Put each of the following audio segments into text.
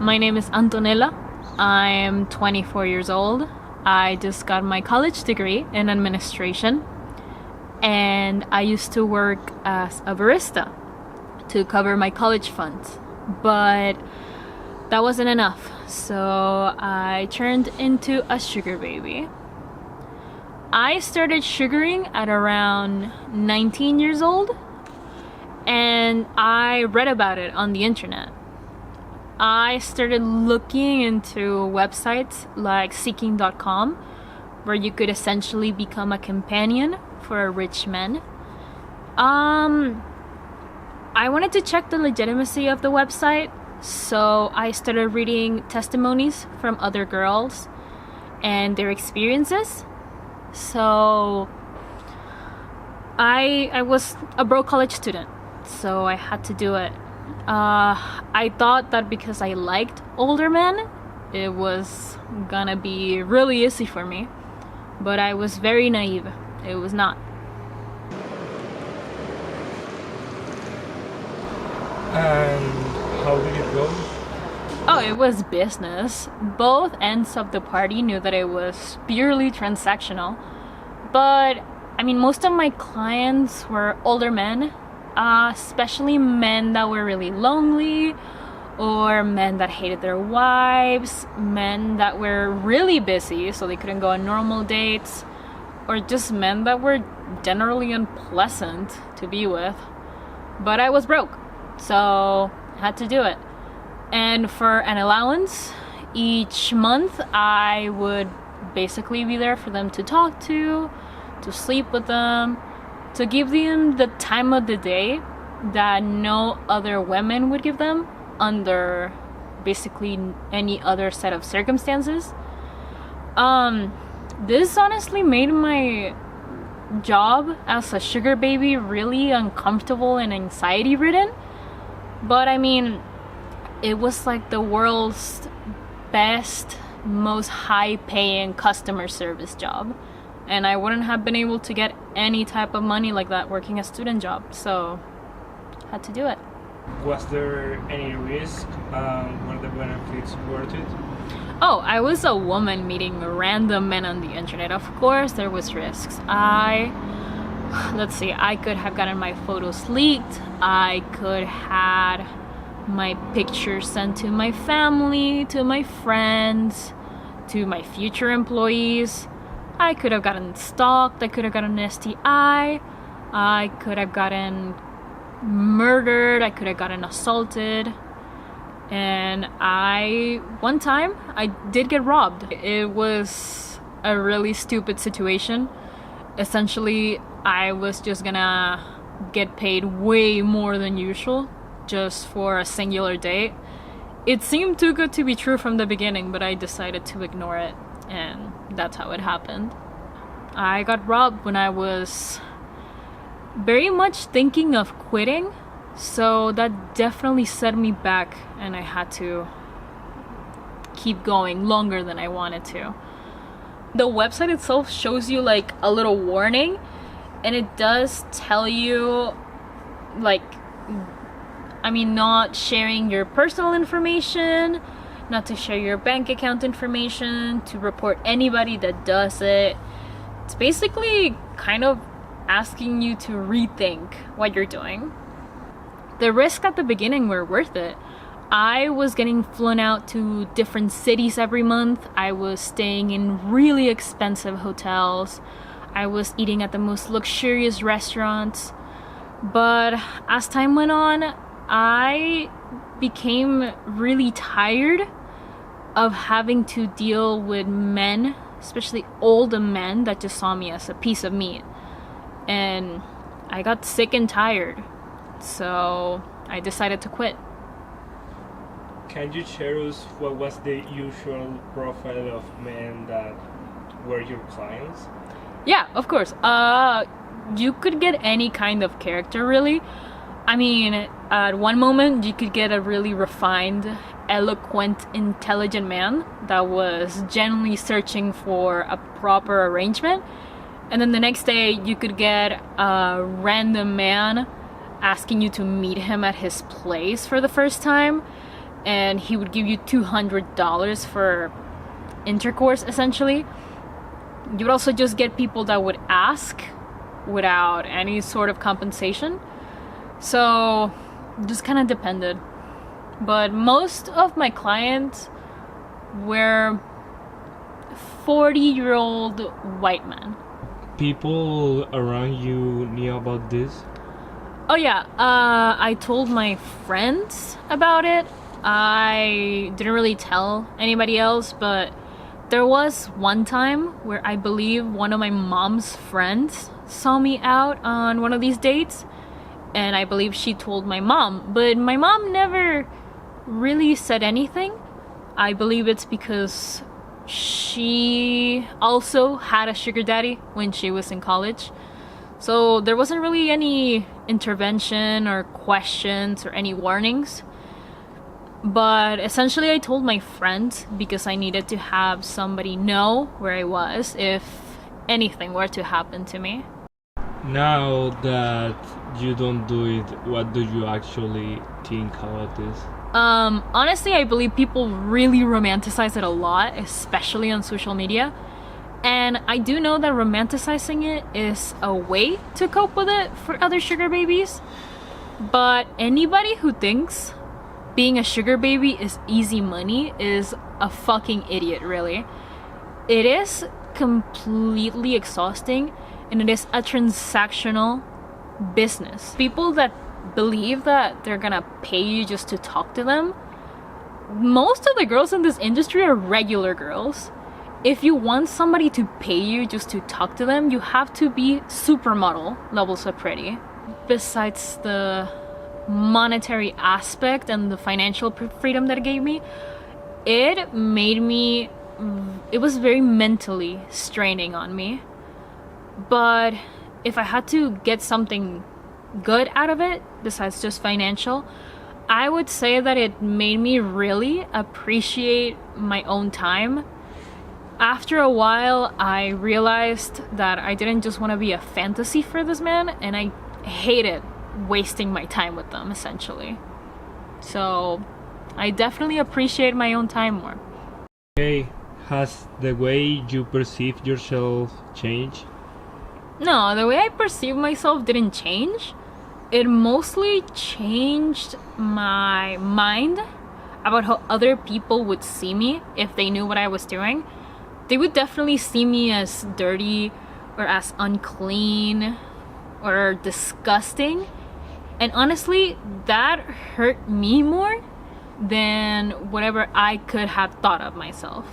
My name is Antonella. I'm 24 years old. I just got my college degree in administration, and I used to work as a barista to cover my college funds, but that wasn't enough, so I turned into a sugar baby. I started sugaring at around 19 years old, and I read about it on the internet. I started looking into websites like seeking.com, where you could essentially become a companion for a rich man. I wanted to check the legitimacy of the website, so I started reading testimonies from other girls and their experiences. So I was a broke college student, so I had to do it. I thought that because I liked older men, it was gonna be really easy for me, but I was very naive. It was not. And how did it go? Oh, it was business. Both ends of the party knew that it was purely transactional. But, I mean, most of my clients were older men, especially men that were really lonely, or men that hated their wives, men that were really busy so they couldn't go on normal dates, or just men that were generally unpleasant to be with. But I was broke, so I had to do it. And for an allowance, each month I would basically be there for them to talk to sleep with them, to give them the time of the day that no other women would give them under basically any other set of circumstances. This honestly made my job as a sugar baby really uncomfortable and anxiety ridden. But I mean, it was like the world's best, most high-paying customer service job, and I wouldn't have been able to get any type of money like that working a student job, so I had to do it. Was there any risk? Were the benefits worth it? Oh, I was a woman meeting random men on the internet. Of course there was risks. I could have gotten my photos leaked. I could have my pictures sent to my family, to my friends, to my future employees. I could have gotten stalked. I could have gotten an STI. I could have gotten murdered. I could have gotten assaulted. And one time I did get robbed. It was a really stupid situation. Essentially, I was just gonna get paid way more than usual just for a singular date. It seemed too good to be true from the beginning, but I decided to ignore it, and that's how it happened. I got robbed when I was very much thinking of quitting, so that definitely set me back, and I had to keep going longer than I wanted to. The website itself shows you like a little warning, and it does tell you not sharing your personal information, not to share your bank account information, to report anybody that does it. It's basically kind of asking you to rethink what you're doing. The risks at the beginning were worth it. I was getting flown out to different cities every month. I was staying in really expensive hotels. I was eating at the most luxurious restaurants. But as time went on, I became really tired of having to deal with men, especially older men that just saw me as a piece of meat. And I got sick and tired, so I decided to quit. Can you share us what was the usual profile of men that were your clients? Yeah, of course. You could get any kind of character, really. I mean, at one moment you could get a really refined, eloquent, intelligent man that was genuinely searching for a proper arrangement. And then the next day you could get a random man asking you to meet him at his place for the first time. and he would give you $200 for intercourse, essentially. You would also just get people that would ask without any sort of compensation. So just kind of depended. But most of my clients were 40-year-old white men. People around you knew about this? Oh yeah, I told my friends about it. I didn't really tell anybody else, but there was one time where I believe one of my mom's friends saw me out on one of these dates, and I believe she told my mom, but my mom never really said anything. I believe it's because she also had a sugar daddy when she was in college. So there wasn't really any intervention or questions or any warnings. But essentially I told my friend because I needed to have somebody know where I was if anything were to happen to me. Now that you don't do it, what do you actually think about this? Honestly, I believe people really romanticize it a lot, especially on social media. And I do know that romanticizing it is a way to cope with it for other sugar babies. But anybody who thinks being a sugar baby is easy money is a fucking idiot, really. It is completely exhausting, and it is a transactional business. People that believe that they're gonna pay you just to talk to them, most of the girls in this industry are regular girls. If you want somebody to pay you just to talk to them, you have to be supermodel levels of pretty. Besides the monetary aspect and the financial freedom that it gave me, it was very mentally straining on me. But if I had to get something good out of it besides just financial, I would say that it made me really appreciate my own time. After a while, I realized that I didn't just want to be a fantasy for this man, and I hated wasting my time with them, essentially. So I definitely appreciate my own time more. Okay, has the way you perceive yourself changed? No, the way I perceive myself didn't change. It mostly changed my mind about how other people would see me if they knew what I was doing. They would definitely see me as dirty or as unclean or disgusting. And honestly, that hurt me more than whatever I could have thought of myself.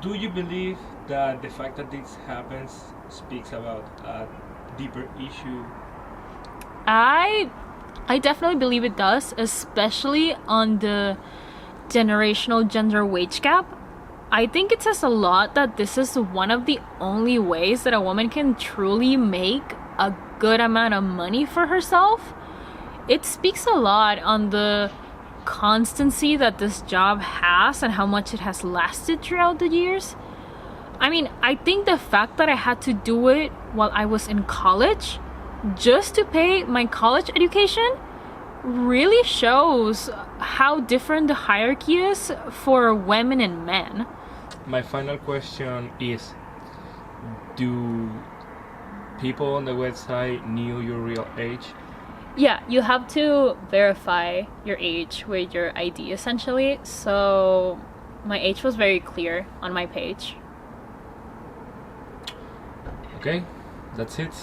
Do you believe that the fact that this happens speaks about a deeper issue? I definitely believe it does, especially on the generational gender wage gap. I think it says a lot that this is one of the only ways that a woman can truly make a good amount of money for herself. It speaks a lot on the constancy that this job has and how much it has lasted throughout the years. I mean, I think the fact that I had to do it while I was in college just to pay my college education really shows how different the hierarchy is for women and men. My final question is, do people on the website knew your real age? Yeah, you have to verify your age with your ID, essentially. So my age was very clear on my page. Okay, that's it.